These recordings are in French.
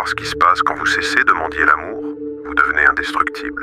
voir ce qui se passe quand vous cessez de mendier l'amour, vous devenez indestructible.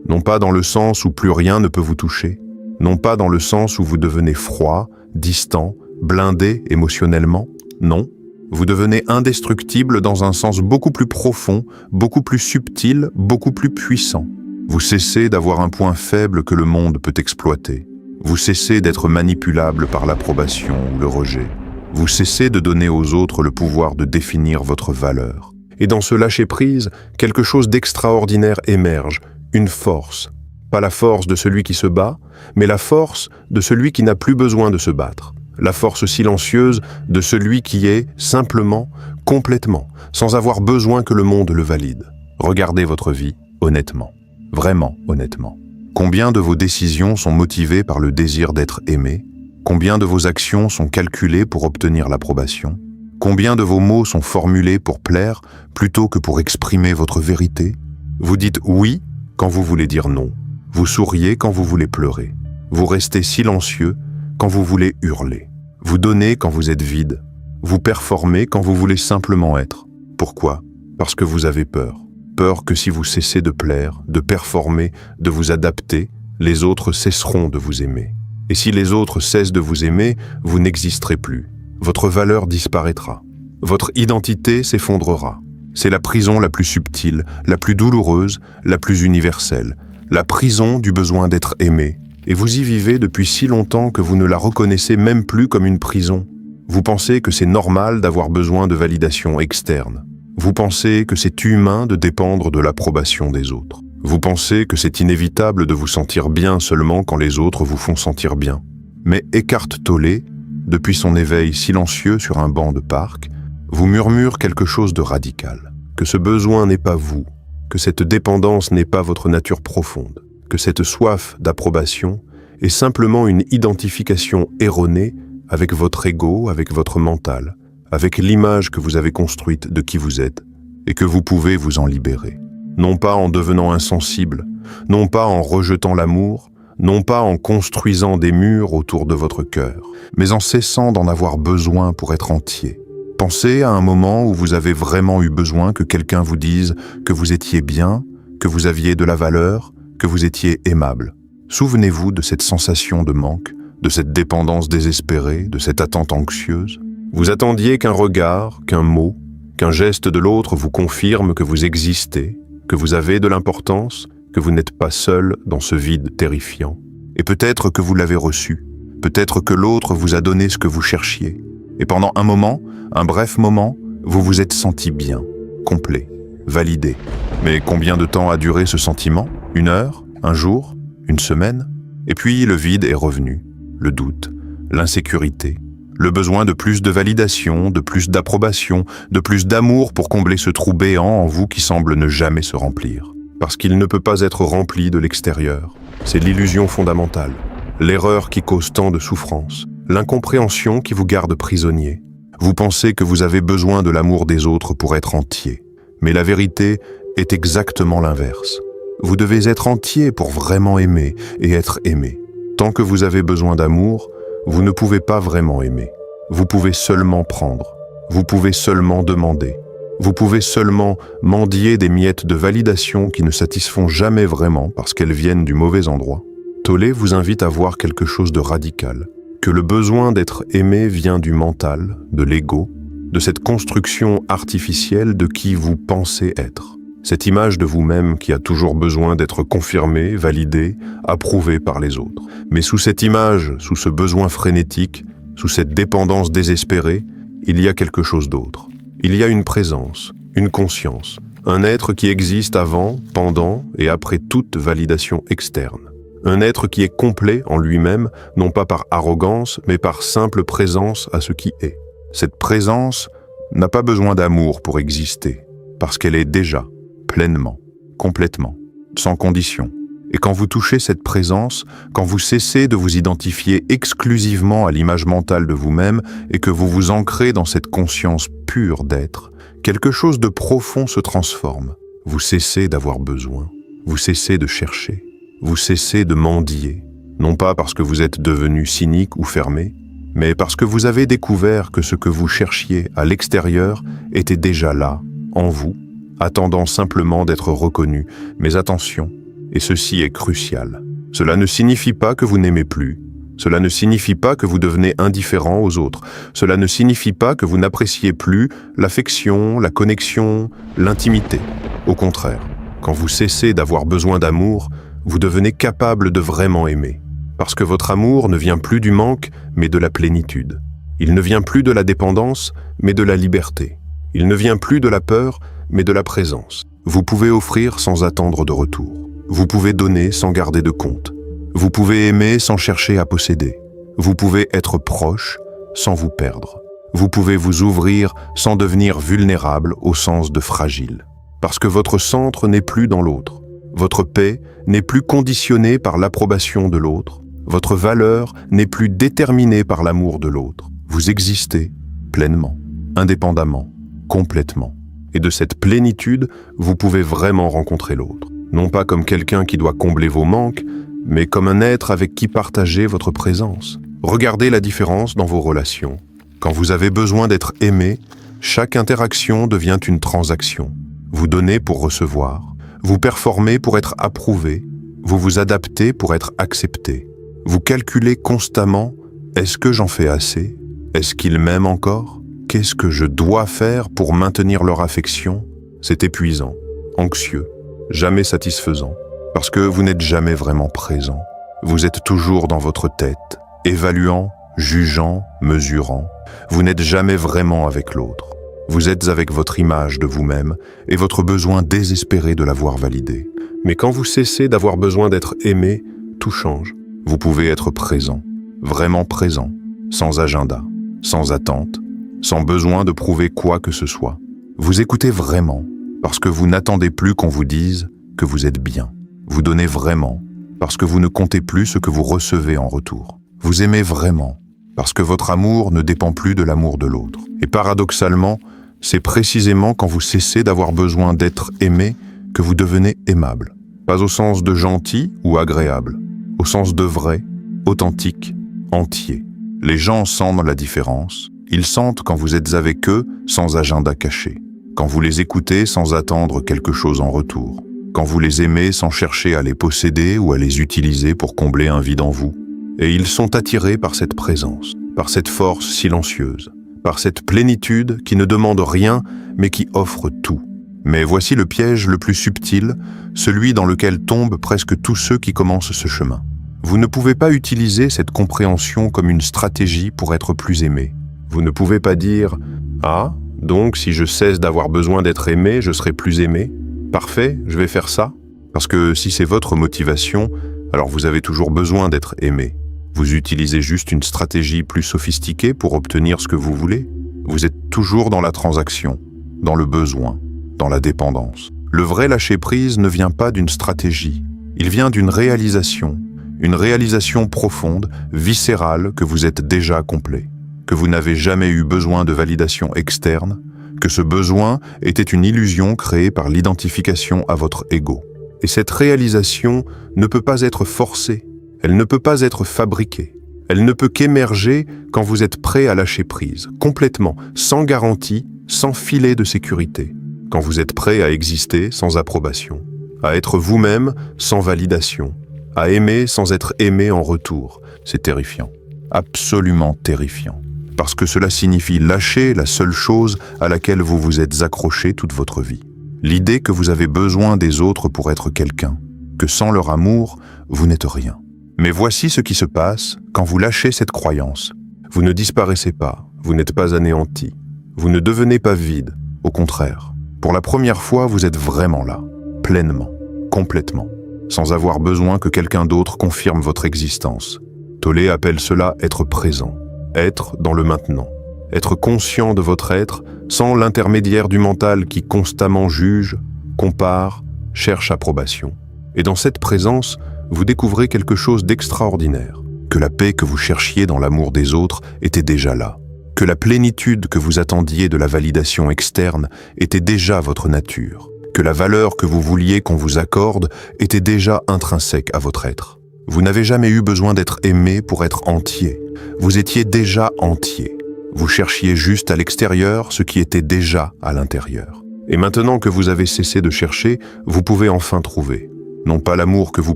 Non pas dans le sens où plus rien ne peut vous toucher, non pas dans le sens où vous devenez froid, distant, blindé émotionnellement, non. Vous devenez indestructible dans un sens beaucoup plus profond, beaucoup plus subtil, beaucoup plus puissant. Vous cessez d'avoir un point faible que le monde peut exploiter. Vous cessez d'être manipulable par l'approbation ou le rejet. Vous cessez de donner aux autres le pouvoir de définir votre valeur. Et dans ce lâcher-prise, quelque chose d'extraordinaire émerge, une force. Pas la force de celui qui se bat, mais la force de celui qui n'a plus besoin de se battre. La force silencieuse de celui qui est, simplement, complètement, sans avoir besoin que le monde le valide. Regardez votre vie, honnêtement. Vraiment honnêtement. Combien de vos décisions sont motivées par le désir d'être aimé? Combien de vos actions sont calculées pour obtenir l'approbation? Combien de vos mots sont formulés pour plaire plutôt que pour exprimer votre vérité? Vous dites oui quand vous voulez dire non. Vous souriez quand vous voulez pleurer. Vous restez silencieux quand vous voulez hurler. Vous donnez quand vous êtes vide. Vous performez quand vous voulez simplement être. Pourquoi? Parce que vous avez peur. Peur que si vous cessez de plaire, de performer, de vous adapter, les autres cesseront de vous aimer. Et si les autres cessent de vous aimer, vous n'existerez plus. Votre valeur disparaîtra. Votre identité s'effondrera. C'est la prison la plus subtile, la plus douloureuse, la plus universelle. La prison du besoin d'être aimé. Et vous y vivez depuis si longtemps que vous ne la reconnaissez même plus comme une prison. Vous pensez que c'est normal d'avoir besoin de validation externe. Vous pensez que c'est humain de dépendre de l'approbation des autres. Vous pensez que c'est inévitable de vous sentir bien seulement quand les autres vous font sentir bien. Mais Eckhart Tolle, depuis son éveil silencieux sur un banc de parc, vous murmure quelque chose de radical. Que ce besoin n'est pas vous, que cette dépendance n'est pas votre nature profonde, que cette soif d'approbation est simplement une identification erronée avec votre ego, avec votre mental, avec l'image que vous avez construite de qui vous êtes, et que vous pouvez vous en libérer. Non pas en devenant insensible, non pas en rejetant l'amour, non pas en construisant des murs autour de votre cœur, mais en cessant d'en avoir besoin pour être entier. Pensez à un moment où vous avez vraiment eu besoin que quelqu'un vous dise que vous étiez bien, que vous aviez de la valeur, que vous étiez aimable. Souvenez-vous de cette sensation de manque, de cette dépendance désespérée, de cette attente anxieuse. Vous attendiez qu'un regard, qu'un mot, qu'un geste de l'autre vous confirme que vous existez, que vous avez de l'importance, que vous n'êtes pas seul dans ce vide terrifiant. Et peut-être que vous l'avez reçu, peut-être que l'autre vous a donné ce que vous cherchiez. Et pendant un moment, un bref moment, vous vous êtes senti bien, complet, validé. Mais combien de temps a duré ce sentiment? 1 heure? 1 jour? 1 semaine? Et puis le vide est revenu, le doute, l'insécurité, le besoin de plus de validation, de plus d'approbation, de plus d'amour pour combler ce trou béant en vous qui semble ne jamais se remplir. Parce qu'il ne peut pas être rempli de l'extérieur. C'est l'illusion fondamentale, l'erreur qui cause tant de souffrance, l'incompréhension qui vous garde prisonnier. Vous pensez que vous avez besoin de l'amour des autres pour être entier. Mais la vérité est exactement l'inverse. Vous devez être entier pour vraiment aimer et être aimé. Tant que vous avez besoin d'amour, vous ne pouvez pas vraiment aimer. Vous pouvez seulement prendre. Vous pouvez seulement demander. Vous pouvez seulement mendier des miettes de validation qui ne satisfont jamais vraiment parce qu'elles viennent du mauvais endroit. Tolle vous invite à voir quelque chose de radical. Que le besoin d'être aimé vient du mental, de l'ego, de cette construction artificielle de qui vous pensez être. Cette image de vous-même qui a toujours besoin d'être confirmée, validée, approuvée par les autres. Mais sous cette image, sous ce besoin frénétique, sous cette dépendance désespérée, il y a quelque chose d'autre. Il y a une présence, une conscience, un être qui existe avant, pendant et après toute validation externe. Un être qui est complet en lui-même, non pas par arrogance, mais par simple présence à ce qui est. Cette présence n'a pas besoin d'amour pour exister, parce qu'elle est déjà, pleinement, complètement, sans condition. Et quand vous touchez cette présence, quand vous cessez de vous identifier exclusivement à l'image mentale de vous-même et que vous vous ancrez dans cette conscience pure d'être, quelque chose de profond se transforme. Vous cessez d'avoir besoin, vous cessez de chercher, vous cessez de mendier, non pas parce que vous êtes devenu cynique ou fermé, mais parce que vous avez découvert que ce que vous cherchiez à l'extérieur était déjà là, en vous, attendant simplement d'être reconnu. Mais attention, et ceci est crucial, cela ne signifie pas que vous n'aimez plus. Cela ne signifie pas que vous devenez indifférent aux autres. Cela ne signifie pas que vous n'appréciez plus l'affection, la connexion, l'intimité. Au contraire, quand vous cessez d'avoir besoin d'amour, vous devenez capable de vraiment aimer. Parce que votre amour ne vient plus du manque, mais de la plénitude. Il ne vient plus de la dépendance, mais de la liberté. Il ne vient plus de la peur, mais de la présence. Vous pouvez offrir sans attendre de retour. Vous pouvez donner sans garder de compte. Vous pouvez aimer sans chercher à posséder. Vous pouvez être proche sans vous perdre. Vous pouvez vous ouvrir sans devenir vulnérable au sens de fragile. Parce que votre centre n'est plus dans l'autre. Votre paix n'est plus conditionnée par l'approbation de l'autre. Votre valeur n'est plus déterminée par l'amour de l'autre. Vous existez pleinement, indépendamment, complètement. Et de cette plénitude, vous pouvez vraiment rencontrer l'autre. Non pas comme quelqu'un qui doit combler vos manques, mais comme un être avec qui partager votre présence. Regardez la différence dans vos relations. Quand vous avez besoin d'être aimé, chaque interaction devient une transaction. Vous donnez pour recevoir. Vous performez pour être approuvé. Vous vous adaptez pour être accepté. Vous calculez constamment « Est-ce que j'en fais assez? Est-ce qu'ils m'aiment encore? Qu'est-ce que je dois faire pour maintenir leur affection ?» C'est épuisant, anxieux, jamais satisfaisant. Parce que vous n'êtes jamais vraiment présent. Vous êtes toujours dans votre tête, évaluant, jugeant, mesurant. Vous n'êtes jamais vraiment avec l'autre. Vous êtes avec votre image de vous-même et votre besoin désespéré de l'avoir validée. Mais quand vous cessez d'avoir besoin d'être aimé, tout change. Vous pouvez être présent, vraiment présent, sans agenda, sans attente, sans besoin de prouver quoi que ce soit. Vous écoutez vraiment, parce que vous n'attendez plus qu'on vous dise que vous êtes bien. Vous donnez vraiment, parce que vous ne comptez plus ce que vous recevez en retour. Vous aimez vraiment, parce que votre amour ne dépend plus de l'amour de l'autre. Et paradoxalement, c'est précisément quand vous cessez d'avoir besoin d'être aimé que vous devenez aimable. Pas au sens de gentil ou agréable, au sens de vrai, authentique, entier. Les gens sentent la différence. Ils sentent quand vous êtes avec eux sans agenda caché, quand vous les écoutez sans attendre quelque chose en retour. Quand vous les aimez sans chercher à les posséder ou à les utiliser pour combler un vide en vous. Et ils sont attirés par cette présence, par cette force silencieuse, par cette plénitude qui ne demande rien mais qui offre tout. Mais voici le piège le plus subtil, celui dans lequel tombent presque tous ceux qui commencent ce chemin. Vous ne pouvez pas utiliser cette compréhension comme une stratégie pour être plus aimé. Vous ne pouvez pas dire « Ah, donc si je cesse d'avoir besoin d'être aimé, je serai plus aimé ?» Parfait, je vais faire ça. Parce que si c'est votre motivation, alors vous avez toujours besoin d'être aimé. Vous utilisez juste une stratégie plus sophistiquée pour obtenir ce que vous voulez. Vous êtes toujours dans la transaction, dans le besoin, dans la dépendance. Le vrai lâcher-prise ne vient pas d'une stratégie. Il vient d'une réalisation. Une réalisation profonde, viscérale, que vous êtes déjà complet. Que vous n'avez jamais eu besoin de validation externe. Que ce besoin était une illusion créée par l'identification à votre ego. Et cette réalisation ne peut pas être forcée, elle ne peut pas être fabriquée. Elle ne peut qu'émerger quand vous êtes prêt à lâcher prise, complètement, sans garantie, sans filet de sécurité. Quand vous êtes prêt à exister sans approbation, à être vous-même sans validation, à aimer sans être aimé en retour. C'est terrifiant, absolument terrifiant. Parce que cela signifie lâcher la seule chose à laquelle vous vous êtes accroché toute votre vie. L'idée que vous avez besoin des autres pour être quelqu'un, que sans leur amour, vous n'êtes rien. Mais voici ce qui se passe quand vous lâchez cette croyance. Vous ne disparaissez pas, vous n'êtes pas anéanti, vous ne devenez pas vide, au contraire. Pour la première fois, vous êtes vraiment là, pleinement, complètement, sans avoir besoin que quelqu'un d'autre confirme votre existence. Tolle appelle cela être présent. Être dans le maintenant, être conscient de votre être sans l'intermédiaire du mental qui constamment juge, compare, cherche approbation. Et dans cette présence, vous découvrez quelque chose d'extraordinaire, que la paix que vous cherchiez dans l'amour des autres était déjà là, que la plénitude que vous attendiez de la validation externe était déjà votre nature, que la valeur que vous vouliez qu'on vous accorde était déjà intrinsèque à votre être. Vous n'avez jamais eu besoin d'être aimé pour être entier. Vous étiez déjà entier. Vous cherchiez juste à l'extérieur ce qui était déjà à l'intérieur. Et maintenant que vous avez cessé de chercher, vous pouvez enfin trouver. Non pas l'amour que vous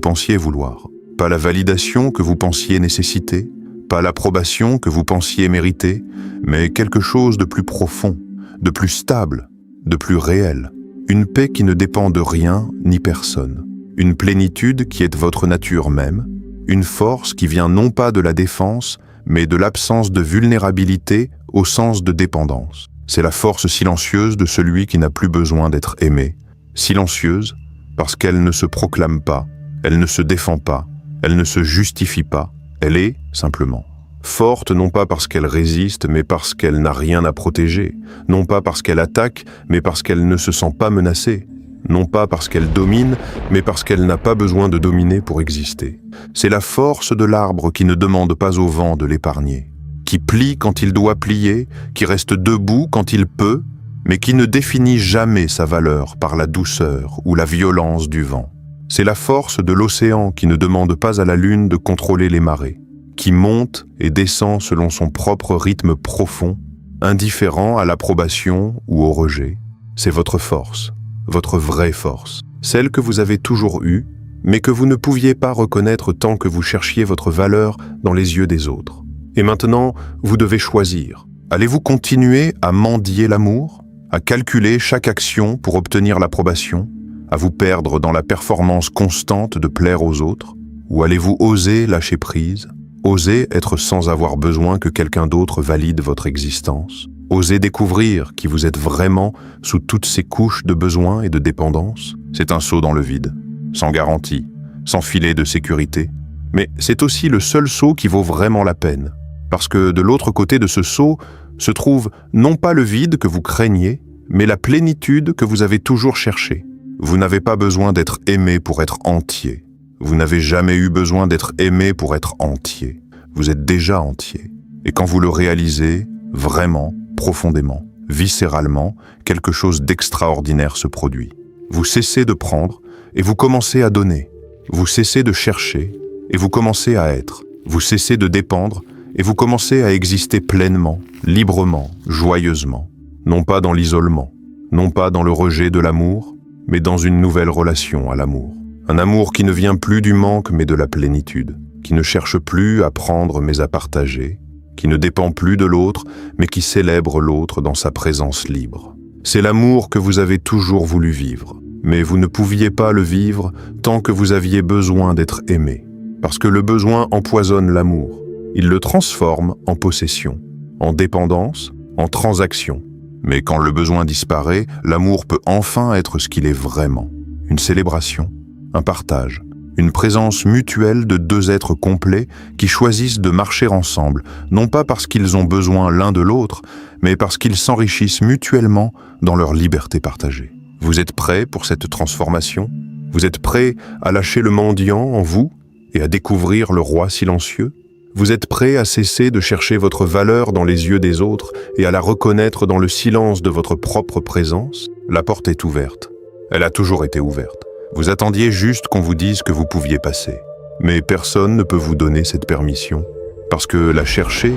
pensiez vouloir, pas la validation que vous pensiez nécessiter, pas l'approbation que vous pensiez mériter, mais quelque chose de plus profond, de plus stable, de plus réel. Une paix qui ne dépend de rien ni personne. Une plénitude qui est votre nature même. Une force qui vient non pas de la défense, mais de l'absence de vulnérabilité au sens de dépendance. C'est la force silencieuse de celui qui n'a plus besoin d'être aimé. Silencieuse parce qu'elle ne se proclame pas, elle ne se défend pas, elle ne se justifie pas. Elle est, simplement, forte non pas parce qu'elle résiste, mais parce qu'elle n'a rien à protéger. Non pas parce qu'elle attaque, mais parce qu'elle ne se sent pas menacée. Non pas parce qu'elle domine, mais parce qu'elle n'a pas besoin de dominer pour exister. C'est la force de l'arbre qui ne demande pas au vent de l'épargner, qui plie quand il doit plier, qui reste debout quand il peut, mais qui ne définit jamais sa valeur par la douceur ou la violence du vent. C'est la force de l'océan qui ne demande pas à la lune de contrôler les marées, qui monte et descend selon son propre rythme profond, indifférent à l'approbation ou au rejet. C'est votre force. Votre vraie force, celle que vous avez toujours eue, mais que vous ne pouviez pas reconnaître tant que vous cherchiez votre valeur dans les yeux des autres. Et maintenant, vous devez choisir. Allez-vous continuer à mendier l'amour, à calculer chaque action pour obtenir l'approbation, à vous perdre dans la performance constante de plaire aux autres, ou allez-vous oser lâcher prise, oser être sans avoir besoin que quelqu'un d'autre valide votre existence? Osez découvrir qui vous êtes vraiment sous toutes ces couches de besoins et de dépendance. C'est un saut dans le vide, sans garantie, sans filet de sécurité. Mais c'est aussi le seul saut qui vaut vraiment la peine. Parce que de l'autre côté de ce saut se trouve non pas le vide que vous craignez, mais la plénitude que vous avez toujours cherchée. Vous n'avez pas besoin d'être aimé pour être entier. Vous n'avez jamais eu besoin d'être aimé pour être entier. Vous êtes déjà entier. Et quand vous le réalisez, vraiment, profondément, viscéralement, quelque chose d'extraordinaire se produit. Vous cessez de prendre et vous commencez à donner. Vous cessez de chercher et vous commencez à être. Vous cessez de dépendre et vous commencez à exister pleinement, librement, joyeusement. Non pas dans l'isolement, non pas dans le rejet de l'amour, mais dans une nouvelle relation à l'amour. Un amour qui ne vient plus du manque mais de la plénitude, qui ne cherche plus à prendre mais à partager, qui ne dépend plus de l'autre, mais qui célèbre l'autre dans sa présence libre. C'est l'amour que vous avez toujours voulu vivre, mais vous ne pouviez pas le vivre tant que vous aviez besoin d'être aimé, parce que le besoin empoisonne l'amour. Il le transforme en possession, en dépendance, en transaction. Mais quand le besoin disparaît, l'amour peut enfin être ce qu'il est vraiment. Une célébration, un partage, une présence mutuelle de deux êtres complets qui choisissent de marcher ensemble, non pas parce qu'ils ont besoin l'un de l'autre, mais parce qu'ils s'enrichissent mutuellement dans leur liberté partagée. Vous êtes prêts pour cette transformation? Vous êtes prêts à lâcher le mendiant en vous et à découvrir le roi silencieux? Vous êtes prêts à cesser de chercher votre valeur dans les yeux des autres et à la reconnaître dans le silence de votre propre présence? La porte est ouverte. Elle a toujours été ouverte. Vous attendiez juste qu'on vous dise que vous pouviez passer. Mais personne ne peut vous donner cette permission. Parce que la chercher,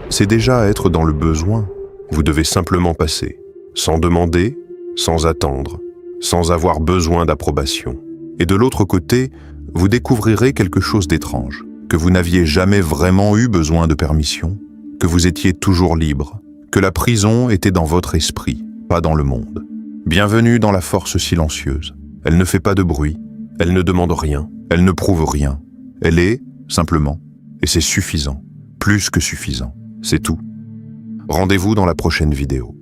c'est déjà être dans le besoin. Vous devez simplement passer, sans demander, sans attendre, sans avoir besoin d'approbation. Et de l'autre côté, vous découvrirez quelque chose d'étrange, que vous n'aviez jamais vraiment eu besoin de permission, que vous étiez toujours libre, que la prison était dans votre esprit, pas dans le monde. Bienvenue dans la force silencieuse. Elle ne fait pas de bruit, elle ne demande rien, elle ne prouve rien. Elle est, simplement, et c'est suffisant, plus que suffisant, c'est tout. Rendez-vous dans la prochaine vidéo.